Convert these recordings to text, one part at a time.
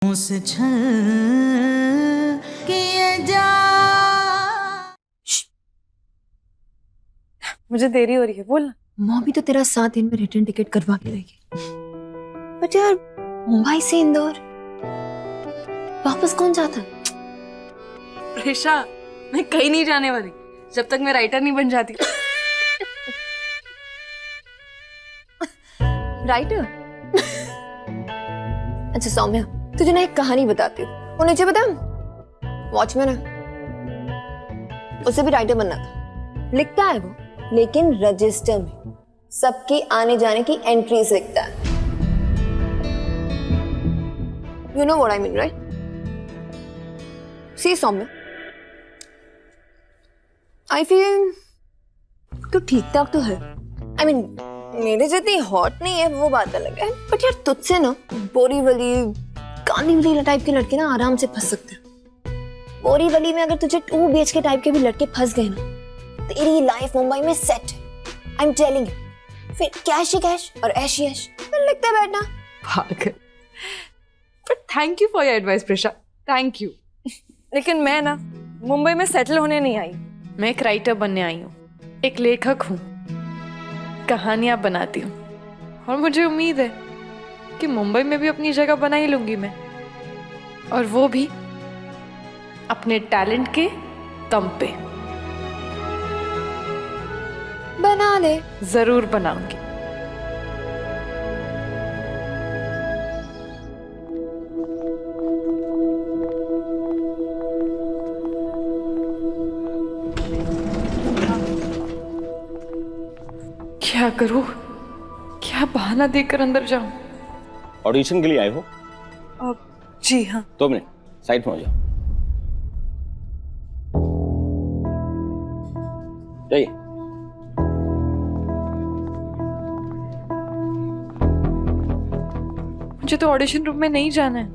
से छल किए जा। मुझे देरी हो रही है, बोल ना। मम्मी तो तेरा 7 दिन में रिटर्न टिकट करवा के लाएगी। बट यार मुंबई से इंदौर वापस कौन जाता है? प्रेशा, मैं कहीं नहीं जाने वाली जब तक मैं राइटर नहीं बन जाती। राइटर? अच्छा सौम्या, तुझे ना एक कहानी बताती हूँ। वो नीचे बता, वॉचमैन है, उसे भी राइटर बनना था। लिखता है वो, लेकिन रजिस्टर में सबके आने जाने की एंट्रीज लिखता है। You know what I mean, right? See Saumya, I feel तू ठीक ठाक तो है। I mean, मेरे जितनी हॉट नहीं है वो बात अलग है, बट यार तुझसे ना बोरीवली कांदीवली टाइप के लड़के ना आराम से फंस सकते हैं। बोरीवली में अगर तुझे 2 BHK टाइप के भी लड़के फंस गए ना, तेरी लाइफ मुंबई में सेट है। I am telling you. फिर कैश ही कैश और ऐश ही ऐश, फिर लिखते बैठना। पागल। But thank you for your advice Presha, thank you. लेकिन मैं ना मुंबई में सेटल होने नहीं आई, मैं एक राइटर बनने आई हूँ, एक लेखक हूँ, कहानियां बनाती हूँ, और मुझे उम्मीद है कि मुंबई में भी अपनी जगह बना ही लूंगी मैं, और वो भी अपने टैलेंट के दम पे। बना ले। जरूर बनाऊंगी। क्या करूं, क्या बहाना देकर अंदर जाऊं? ऑडिशन के लिए आए हो? जी हाँ। 2 मिनट साइड में हो जाओ। जाइए। मुझे तो ऑडिशन रूम में नहीं जाना है,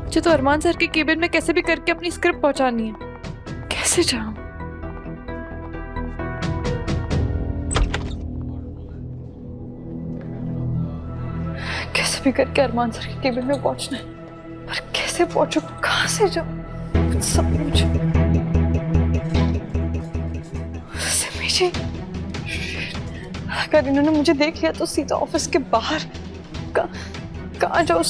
मुझे तो अरमान सर के केबिन में कैसे भी करके अपनी स्क्रिप्ट पहुंचानी है। कैसे जाऊं? कैसे भी करके अरमान सर के केबिन में पहुंचना है, पर कैसे पहुंचूं, कहां से जाऊं? सब मुझे सिमी जी, अगर इन्होंने मुझे देख लिया तो सीधा ऑफिस के बाहर। कहाँ जाऊं?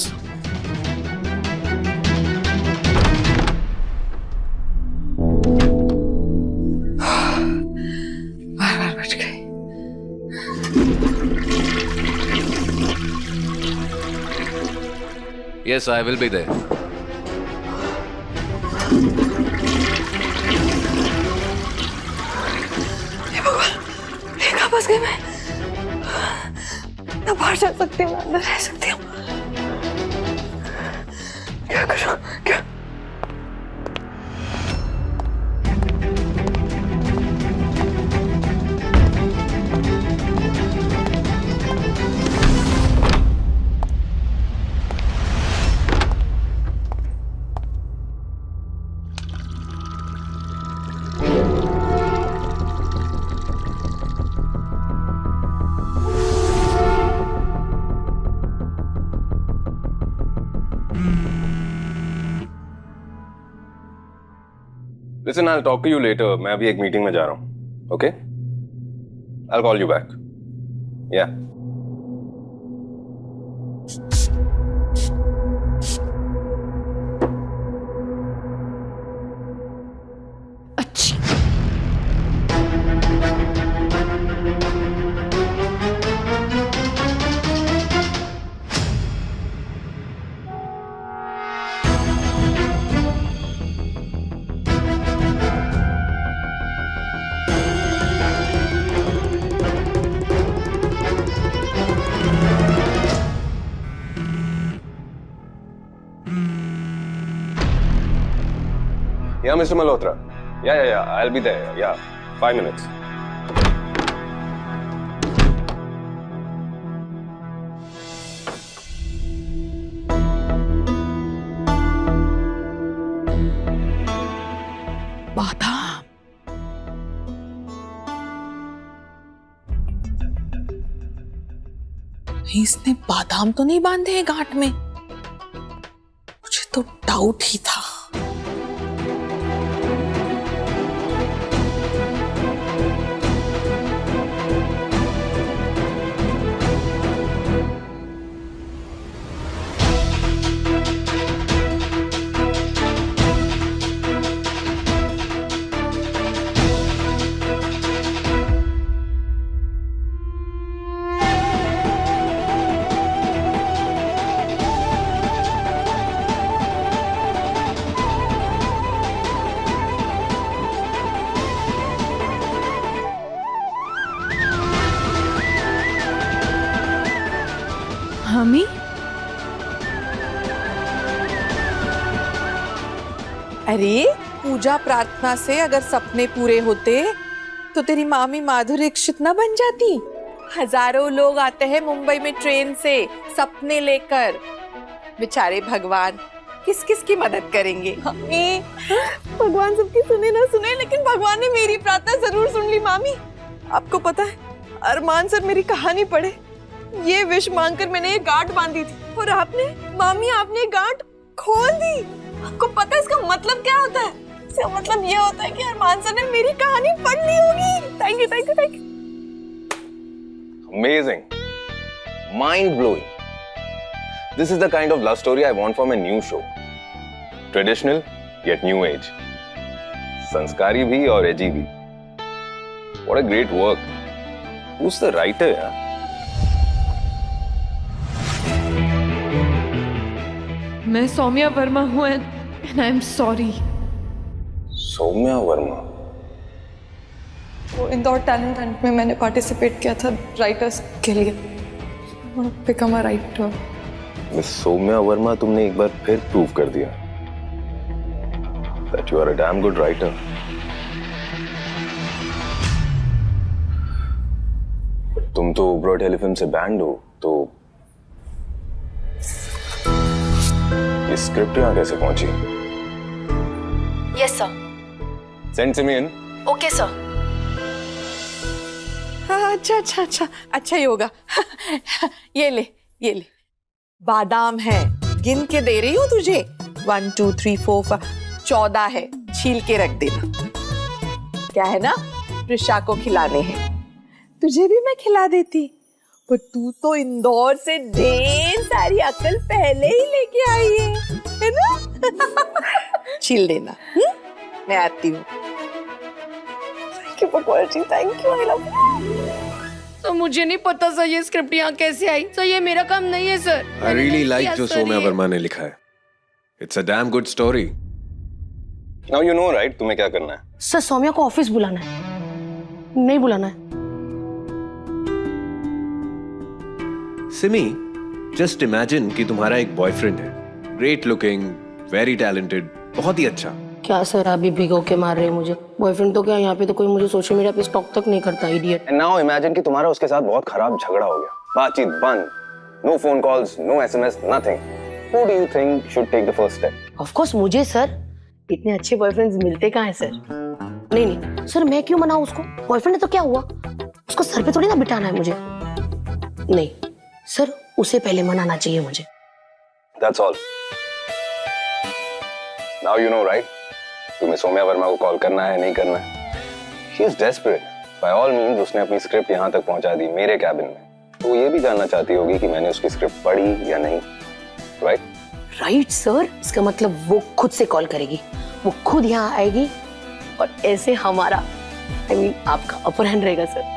बार बच गई। Yes, I will be there. हे भगवान, कहाँ फंस गई मैं? ना बाहर जा सकती हूँ, ना अंदर रह सकती हूँ। क्या करूँ? क्या? Listen, I'll talk to you later. मैं अभी एक मीटिंग में जा रहा हूँ. Okay? I'll call you back. Yeah. अच्छी। Yeah, Mr. Malhotra. Yeah. I'll be there. Yeah. 5 minutes. बादाम। इसने बादाम तो नहीं बांधे हैं गांठ में? मुझे तो डाउट ही था। हमी अरे पूजा प्रार्थना से अगर सपने पूरे होते तो तेरी मामी माधुरी दीक्षित न बन जाती। हजारों लोग आते हैं मुंबई में ट्रेन से सपने लेकर, बेचारे भगवान किस किस की मदद करेंगे। मम्मी, भगवान सबकी सुने ना सुने, लेकिन भगवान ने मेरी प्रार्थना जरूर सुन ली। मामी, आपको पता है अरमान सर मेरी कहानी पढ़े, ये विश मांगकर मैंने ये गांठ बांधी थी और आपने मामी आपने गांठ खोल दी। आपको पता है इसका मतलब क्या होता है? इसका मतलब ये होता है कि अरमान सर ने मेरी कहानी पढ़ ली होगी। Thank you thank you thank you. Amazing. Mind blowing. This is the kind of love story I want for my new show. Traditional yet new age. संस्कारी भी और एजी भी. What a great work. Who's the writer? यार? मैं सौम्या वर्मा हूँ and I'm sorry. Saumya Verma. वो Indore talent Hunt में मैंने पार्टिसिपेट किया था राइटर्स के लिए। Become a writer. Miss Saumya Verma, तुमने एक बार फिर प्रूव कर दिया that you are a damn good writer. तुम तो ओबरा टेलीफिल्म से बैंड हो, तो ये स्क्रिप्ट यहाँ कैसे पहुंची? Yes sir. Send Simeon. Okay sir. हाँ, अच्छा ही होगा। ये ले बादाम है, गिन के दे रही हूँ तुझे। 1 2 3 4 5 14 है, छील के रख देना। क्या है ना, प्रिशा को खिलाने हैं। तुझे भी मैं खिला देती, पर तू तो इंदौर से ढेर सारी अकल पहले ही लेके आई है ना? छील देना। मैं आती हूँ। Thank you, I love you. तो मुझे नहीं पता सर ये स्क्रिप्ट यहाँ कैसे आई। सर ये मेरा काम नहीं है सर। I really like जो सौम्या वर्मा ने लिखा है। It's a damn good story. Now you know right, तुम्हें क्या करना है? सर सौम्या को ऑफिस बुलाना है, नहीं बुलाना है। सिमी, जस्ट इमेजिन कि तुम्हारा एक बॉयफ्रेंड है, ग्रेट लुकिंग, वेरी टैलेंटेड, बहुत ही अच्छा। क्या सर आप भी भिगो के मार रहे हो मुझे? बॉयफ्रेंड तो क्या, यहाँ पे तो कोई मुझे सोशल मीडिया पे स्टॉक तक नहीं करता, इडियट। And now imagine कि तुम्हारा उसके साथ बहुत खराब झगड़ा हो गया, बातचीत बंद, no phone calls, no SMS, nothing. Who do you think should take the first step? Of course मुझे सर, इतने अच्छे बॉयफ्रेंड्स मिलते कहाँ हैं सर? नहीं सर, मैं क्यों मनाऊं उसको? बॉयफ्रेंड है तो क्या हुआ, उसको सर पे थोड़ी ना बिठाना है मुझे। नहीं सर, उसे पहले मनाना चाहिए मुझे। That's all. Now you know right? तुम्हें सौम्या वर्मा को कॉल करना है, नहीं करना है? She is desperate. By all means, उसने अपनी स्क्रिप्ट यहाँ तक पहुँचा दी मेरे कैबिन में। तो ये भी जानना चाहती होगी कि मैंने उसकी स्क्रिप्ट पढ़ी या नहीं, right? राइट सर, इसका मतलब वो खुद से कॉल करेगी, वो खुद यहाँ आएगी और ऐसे हमारा I mean, आपका अपर हैंड रहेगा सर।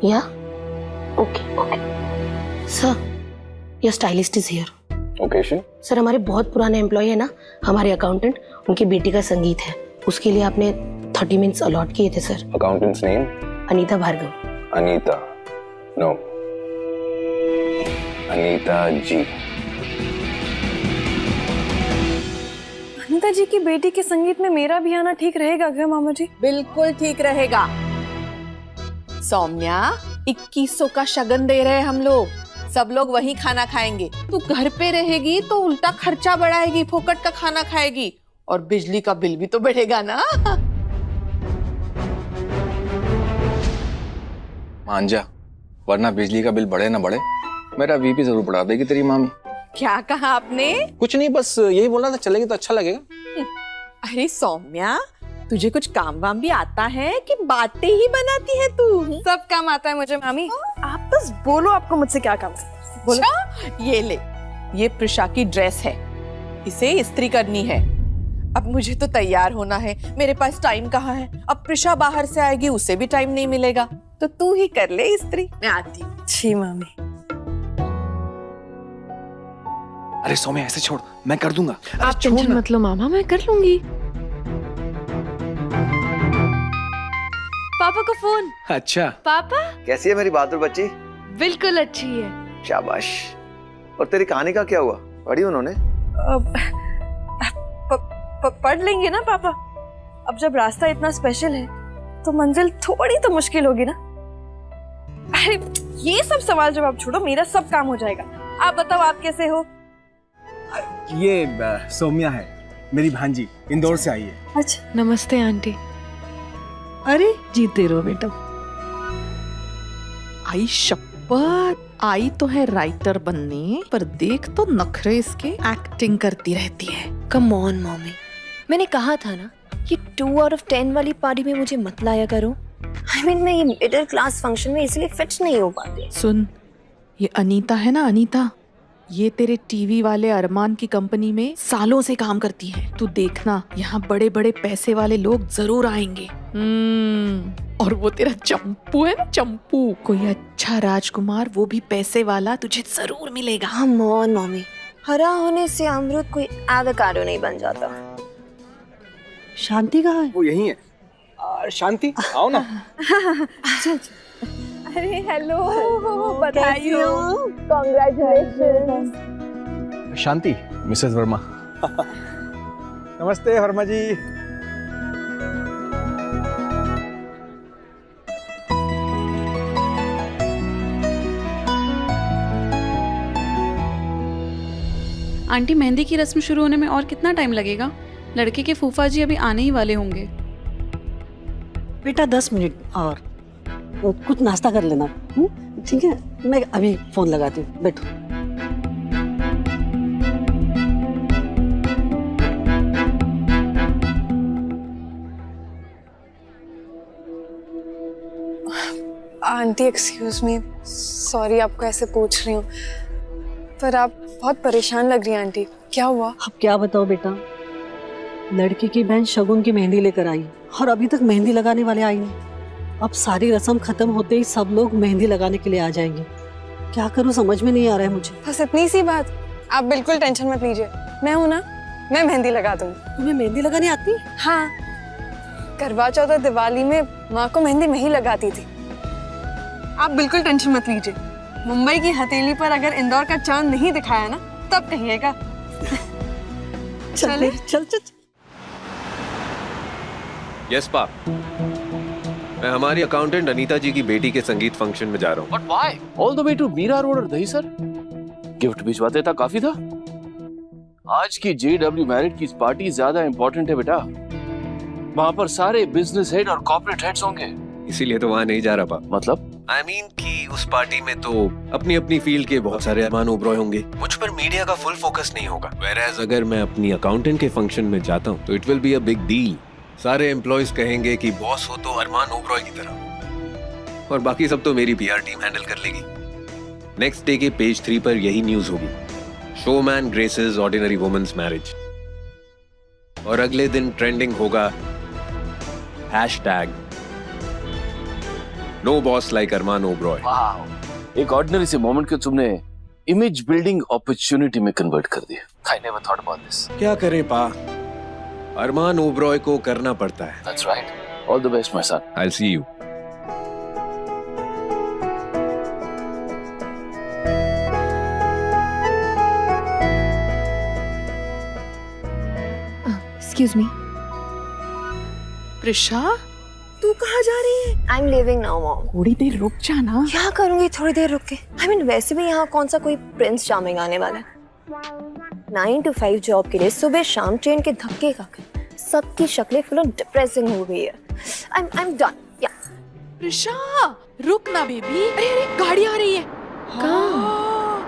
या okay sir, your stylist is here. Occasion? Sir हमारे बहुत पुराने एम्प्लॉय है ना, हमारे अकाउंटेंट, उनकी बेटी का संगीत है, उसके लिए आपने 30 मिनट्स अलॉट किए थे sir. Accountant's name? Anita Bhargav. Anita? No. Anita ji. Anita ji की बेटी के संगीत में मेरा भी आना ठीक रहेगा क्या मामा जी? बिल्कुल ठीक रहेगा। सौम्या, 2100 का शगन दे रहे हैं हम लोग, सब लोग वही खाना खाएंगे। तू घर पे रहेगी तो उल्टा खर्चा बढ़ाएगी, फोकट का खाना खाएगी और बिजली का बिल भी तो बढ़ेगा ना। मान जा, वरना बिजली का बिल बढ़े ना बढ़े मेरा वीपी जरूर बढ़ा देगी तेरी मामी। क्या कहा आपने? कुछ नहीं, बस यही बोलना था, चलेगी तो अच्छा लगेगा। अरे सौम्या, तुझे कुछ काम वाम भी आता है कि बातें ही बनाती है तू? सब काम आता है मुझे मामी, आप बस बोलो आपको मुझसे क्या काम है। बोलो। अच्छा, ये ले, ये प्रिशा की ड्रेस है, इसे इस्त्री करनी है। अब मुझे तो तैयार होना है, मेरे पास टाइम कहाँ है। अब प्रिशा बाहर से आएगी, उसे भी टाइम नहीं मिलेगा, तो तू ही कर ले इस्त्री, मैं आती हूँ। जी मामी। अरे सौम्या ऐसे छोड़, मैं कर दूंगा। आप टेंशन मत लो मामा, मैं कर लूंगी। पापा का फोन। अच्छा, पापा कैसी है मेरी बहादुर बच्ची? बिल्कुल अच्छी है। शाबाश। और तेरी कहानी का क्या हुआ? पढ़ी उन्होंने? पढ़ लेंगे ना पापा। अब जब रास्ता इतना स्पेशल है तो मंजिल थोड़ी तो मुश्किल होगी ना। अरे ये सब सवाल जवाब छोड़ो, मेरा सब काम हो जाएगा। आप बताओ, आप कैसे हो? ये सौम्या है, मेरी भांजी, इंदौर से आई है। अच्छा, नमस्ते आंटी। अरे जीते रहो बेटा। आई शपथ, आई तो है राइटर बनने, पर देख तो नखरे इसके, एक्टिंग करती रहती है। कम ऑन मॉमी, मैंने कहा था ना ये 2 आउट ऑफ 10 वाली पार्टी में मुझे मत लाया करो। I mean, मैं ये मिडिल क्लास फंक्शन में इसलिए फिट नहीं हो पाती। सुन, ये अनीता है ना, अनीता, ये तेरे टीवी वाले अरमान की कंपनी में सालों से काम करती है। तू देखना, यहाँ बड़े बड़े पैसे वाले लोग जरूर आएंगे। और वो तेरा चंपू है ना, चंपू, कोई अच्छा राजकुमार, वो भी पैसे वाला, तुझे जरूर मिलेगा। कम ऑन मॉमी, हरा होने से अमरूद कोई एवोकाडो नहीं बन जाता। शांति कहाँ है? वो यही है। शांति, आओ ना। अरे हेलो, बधाई हो। कांग्रेचुलेशन। शांति, मिसेस वर्मा। नमस्ते वर्मा जी। आंटी, मेहंदी की रस्म शुरू होने में और कितना टाइम लगेगा? लड़के के फूफा जी अभी आने ही वाले होंगे। बेटा 10 मिनट और कुछ नाश्ता कर लेना। ठीक है, मैं अभी फोन लगाती हूँ, बैठो। आंटी एक्सक्यूज मी, सॉरी आपको ऐसे पूछ रही हूँ, पर आप बहुत परेशान लग रही हैं आंटी। क्या हुआ? अब क्या बताओ बेटा, लड़की की बहन शगुन की मेहंदी लेकर आई और अभी तक मेहंदी लगाने वाले आई नहीं। अब सारी रस्म खत्म होते ही सब लोग मेहंदी लगाने के लिए आ जाएंगे। क्या करूं समझ में नहीं आ रहा है मुझे। बस इतनी सी बात, आप बिल्कुल टेंशन मत लीजिए, मैं हूं ना, मैं मेहंदी लगा दूंगी। तुम्हें मेहंदी लगाने आती? हाँ, करवा चौथ और दिवाली में माँ को मेहंदी मैं ही लगाती थी। आप बिल्कुल टेंशन मत लीजिए, मुंबई की हथेली पर अगर इंदौर का चांद नहीं दिखाया ना, तब कहिएगा। चल चल चल। यस पाप, मैं हमारी अकाउंटेंट अनीता जी की बेटी के संगीत फंक्शन में जा रहा हूँ। But why? All the way to Mira road और दहीसर? गिफ्ट भिजवा देता काफी था। आज की JW मैरिट की पार्टी ज्यादा इंपॉर्टेंट है बेटा। वहाँ पर सारे बिजनेस हेड और कॉर्पोरेट हेड्स होंगे। इसीलिए तो वहाँ नहीं जा रहा पाप। मतलब? I mean कि उस पार्टी में तो अपनी अपनी फील्ड के बहुत सारे अरमान ओबरॉय होंगे। मुझ पर मीडिया का फुल फोकस नहीं होगा। Whereas अगर मैं अपनी अकाउंटेंट के फंक्शन में जाता हूँ तो it will be a big deal. सारे एम्प्लॉयज कहेंगे कि बॉस हो तो अरमान ओबरॉय की तरह, और बाकी सब तो मेरी पीआर टीम हैंडल कर लेगी। नेक्स्ट डे के पेज 3 पर यही न्यूज होगी, showman graces ordinary women's marriage. और अगले दिन ट्रेंडिंग होगा #No boss like अरमान ओबरॉय। एक ऑर्डिनरी से मोमेंट को तुमने इमेज बिल्डिंग अपॉर्चुनिटी में कन्वर्ट कर दिया। I never thought about this. क्या करें पा, अरमान ओबरॉय को करना पड़ता है। That's right. All the best, my son. I'll see you. Excuse me. Prisha, तू कहाँ जा रही है? I'm leaving now, mom. थोड़ी देर रुक जाना। क्या करूंगी थोड़ी देर रुक के? I mean, वैसे भी यहाँ कौन सा कोई प्रिंस चार्मिंग आने वाला है। 9 to 5 जॉब के लिए सुबह शाम ट्रेन के धक्के खाकर सबकी शक्लें फुल डिप्रेसिंग हो गई है। I'm done. Yeah. प्रिशा रुक ना बेबी, अरे अरे गाड़ी आ रही है। हाँ।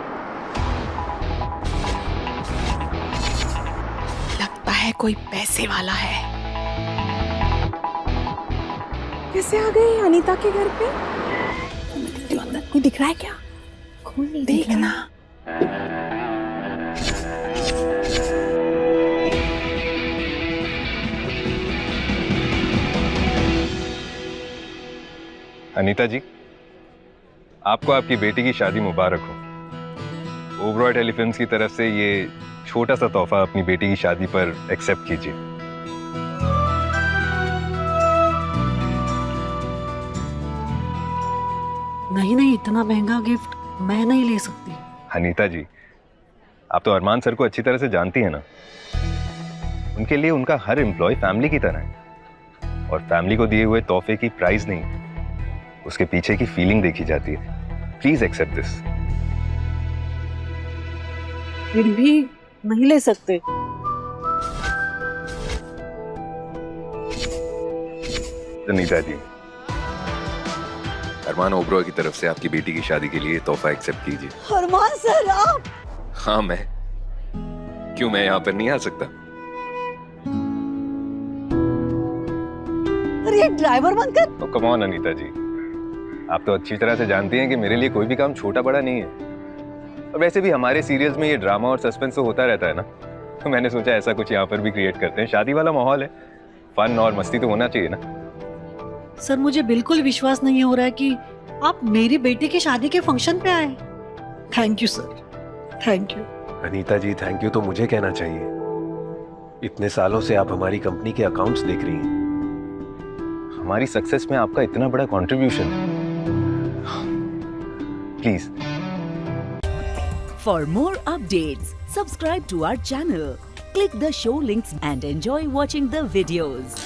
लगता है कोई पैसे वाला है। कैसे आ गई अनीता के घर पे? कोई दिख रहा है क्या? कौन नहीं देखना। अनीता जी, आपको आपकी बेटी की शादी मुबारक हो। ओबरॉय टेलीफिल्म्स की तरफ से ये छोटा सा तोहफा अपनी बेटी की शादी पर एक्सेप्ट कीजिए। नहीं नहीं, इतना महंगा गिफ्ट मैं नहीं ले सकती। अनीता जी, आप तो अरमान सर को अच्छी तरह से जानती हैं ना। उनके लिए उनका हर एम्प्लॉय फैमिली की तरह है, और फैमिली को दिए हुए तोहफे की प्राइस नहीं, उसके पीछे की फीलिंग देखी जाती है। Please accept this. फिर भी नहीं ले सकते। अनीता जी, अरमान ओबरॉय की तरफ से आपकी बेटी की शादी के लिए तोहफा एक्सेप्ट कीजिए। अरमान सर आप? हाँ मैं, क्यों मैं यहाँ पर नहीं आ सकता? अरे ड्राइवर बनकर। तो कम ऑन अनीता जी, आप तो अच्छी तरह से जानती हैं कि मेरे लिए कोई भी काम छोटा बड़ा नहीं है। और वैसे भी हमारे सीरियल्स में ये ड्रामा और सस्पेंस तो होता रहता है ना, तो मैंने सोचा ऐसा कुछ यहाँ पर भी क्रिएट करते हैं। शादी वाला माहौल है, फन और मस्ती तो होना चाहिए ना। सर मुझे बिल्कुल विश्वास नहीं हो रहा है कि आप मेरी बेटी की शादी के फंक्शन पे आए। Thank you sir, thank you. Anita ji, thank you तो मुझे कहना चाहिए। इतने सालों से आप हमारी कंपनी के अकाउंट्स देख रही हैं। हमारी सक्सेस में आपका इतना बड़ा कंट्रीब्यूशन है। Please. For more updates, subscribe to our channel, click the show links and enjoy watching the videos.